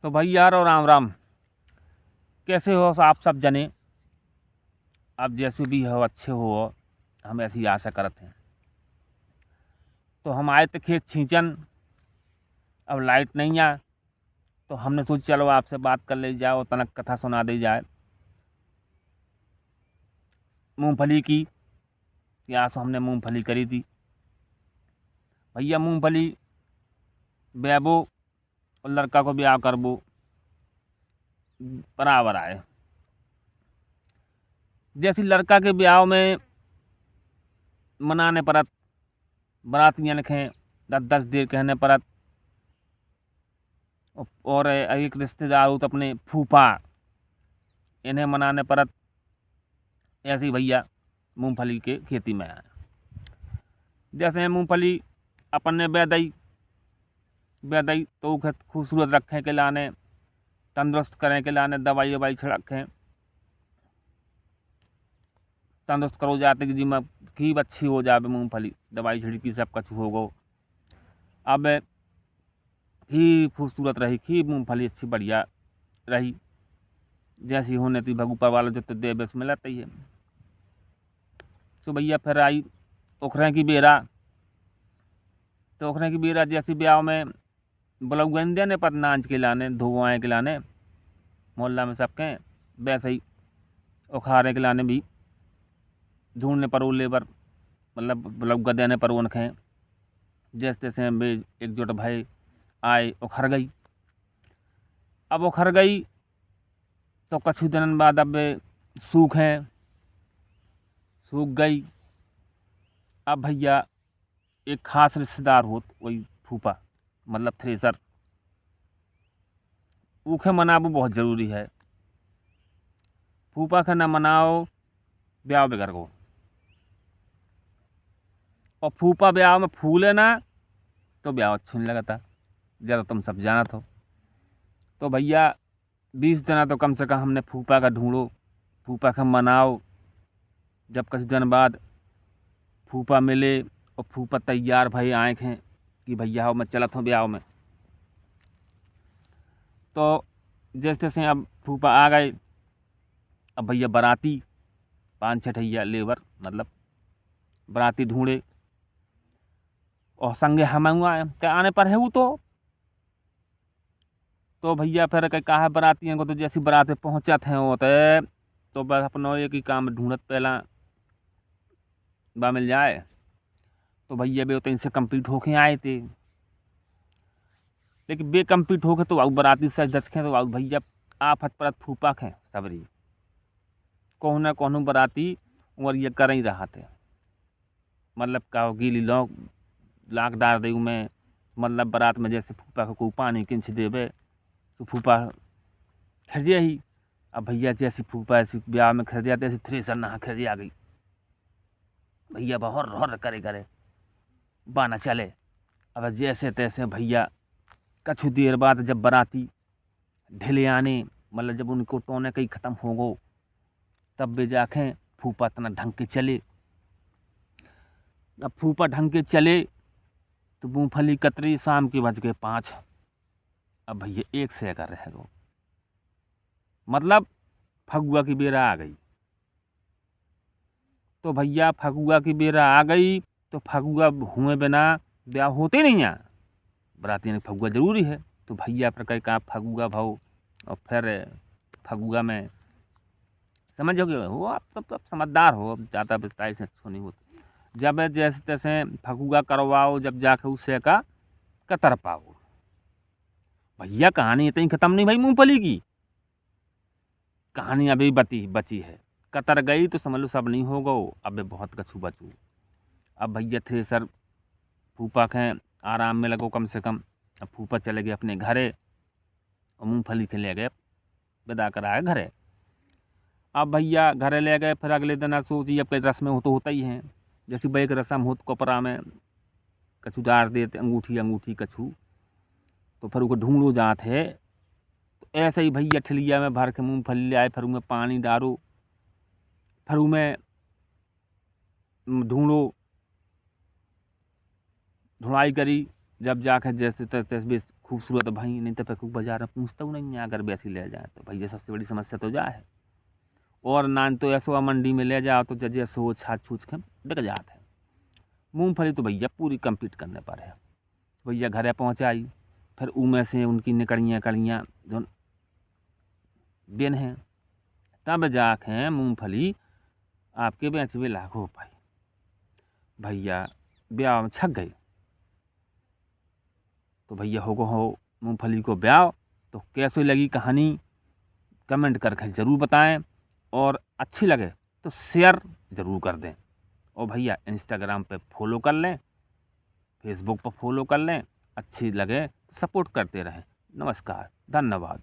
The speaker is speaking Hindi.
तो भाई यार और राम राम, कैसे हो आप सब जने। आप जैसे भी हो अच्छे हो, हम ऐसी आशा करते हैं। तो हम आए थे खेत छींचन। अब लाइट नहीं आ, तो हमने सोचा चलो आपसे बात कर ले जाओ, तनक कथा सुना दी जाए मूंगफली की। यहाँ से हमने मूंगफली करी थी भैया। मूंगफली बेबो और लड़का को ब्याह करबो बराबर आए। जैसे लड़का के ब्याह में मनाने परत बारातियाँ लिखें 10-10 देर कहने परत, और एक रिश्तेदार हो तो अपने फूफा, इन्हें मनाने परत। ऐसे ही भैया मूंगफली के खेती में आए। जैसे मूंगफली अपन ने बेदई बेदई तो उके खूबसूरत रखें के लाने, तंदुरुस्त करें के लाने दवाई ववाई छिड़कें, तंदुरुस्त करो जाते कि जी मैं खूब अच्छी हो जाए मूंगफली, दवाई छिड़की सब कछु हो गो। अब ही खूबसूरत रही, खूब मूंगफली अच्छी बढ़िया रही। जैसी होने थी भगू पर वाला जो तो दे बस मिलता ही है। तो भैया फिर आई उखरे की बेरा। तो उखरे की बेरा जैसी ब्याह में बुलौगंदे ने पर नाच के लाने, धुआएँ के लाने मोहल्ला में सबके, वैसे ही उखाड़े के लाने भी ढूंढने पर वो लेबर, मतलब बुलौगा देने पर वो नखें। जैसे तैसे वे एकजुट भय आए, उखड़ गई। अब उखड़ गई तो कछु दिन बाद अब सूख गई। अब भैया एक खास रिश्तेदार हो, वही फूफा मतलब थ्रेसर, ऊखे मनाबो बहुत ज़रूरी है। फूफा के न मनाओ ब्याह बिगड़ गो। और फूफा ब्याह में फूले ना तो ब्याह अच्छा नहीं लगता, ज़्यादा तुम सब जानत हो। तो भैया 20 दिन तो कम से कम हमने फूफा का ढूंढो, फूफा का मनाओ। जब कुछ दिन बाद फूफा मिले और फूफा तैयार भई आए हैं कि भैया हो मैं चलत हूँ ब्याह में। तो जैसे तैसे अब फूफा आ गए। अब भैया बाराती 5-6 ठैया लेबर मतलब बाराती ढूंढे, और संगे हम आए के आने पर है वो। तो भैया फिर कहा बारातियों को, तो जैसी बारात पहुँचत हैं होते तो बस अपना एक ही काम ढूंढत पहला बा मिल जाए। तो भैया बे तो इनसे कंप्लीट होके आए थे, लेकिन बे कंप्लीट होके तो आउ बाराती सज धज के तो आउ भैया आफत परत फूफा खे सबरी कहूँ ना कहूँ बाराती और ये कर ही रहा थे। मतलब का गीली लौ लाख डार दे में, मतलब बारात में जैसे फूफा को कोई पानी किंच देवे तो फूफा खरिया ही। अब भैया जैसी फूफा ऐसी ब्याह में खरिया तैसी थ्रेसर नहा खरिया गई। भैया बहुत हर करे करे बाना चले। अब जैसे तैसे भैया कछु देर बाद जब बाराती ढिले आने, मतलब जब उनको टोने कहीं ख़त्म हो गो, तब वे जाखें फूफा इतना ढंग के चले। अब फूफा ढंग के चले तो मूँगफली कतरी शाम के बज गए 5। अब भैया एक से कर रह गो, मतलब फगुआ की बेरा आ गई। तो भैया फगुआ की बेरा आ गई तो फगुआ हुए बिना ब्याह होते नहीं यहाँ। बराती ने फगुआ ज़रूरी है। तो भैया पर कहीं कहाँ फगुआ भाव, और फिर फगुआ में समझोगे हो आप सब समझदार हो, अब ज़्यादा विस्तार से अच्छो नहीं होता। जब जैसे तैसे फगुआ करवाओ, जब जाके उससे का कतर पाओ। भैया कहानी इतनी ख़त्म नहीं भाई मूँगफली की, कहानी अभी बची है। कतर गई तो समझ लो सब नहीं होगा, अब बहुत कछु बचू। अब भैया थ्रेसर फूफा के आराम में लगो कम से कम। अब फूफा चले गए अपने घरे और मूँगफली के ले गए विदा कराए घरे। अब भैया घरे ले गए, फिर अगले दिन सोची अब कई रस्में हो तो होता ही हैं। जैसे बैग रस्म हो तो कपड़ा में कछु डार देते अंगूठी कछु, तो फिर उसको ढूंढो जात है। तो ऐसे ही भैया ठिलिया में भर के मूँगफली ले आए, फिर उसमें पानी डालो, फिर उसमें ढूंढाई करी। जब जाकर जैसे तैसे खूबसूरत भाई, नहीं तो फिर कोई बाजार में पूछता हूँ नहीं है, अगर वैसी ले जाए तो भैया सबसे बड़ी समस्या तो जा है। और ना तो ऐसो मंडी में ले जाओ तो जजे सो छाछ छूछ के बिक जाते हैं। मूँगफली तो भैया पूरी कम्पीट करने पर है। भैया घरे पहुँचाई, फिर उमें से उनकी निकड़ियाँ कड़ियाँ जो बेन हैं, तब जाके मूँगफली आपके बेचवे लाखों पाई। भैया ब्याह में छक गए तो भैया हो मूँगफली को ब्याह। तो कैसी लगी कहानी कमेंट करके ज़रूर बताएं, और अच्छी लगे तो शेयर ज़रूर कर दें। और भैया इंस्टाग्राम पे फॉलो कर लें, फेसबुक पर फॉलो कर लें, अच्छी लगे तो सपोर्ट करते रहें। नमस्कार, धन्यवाद।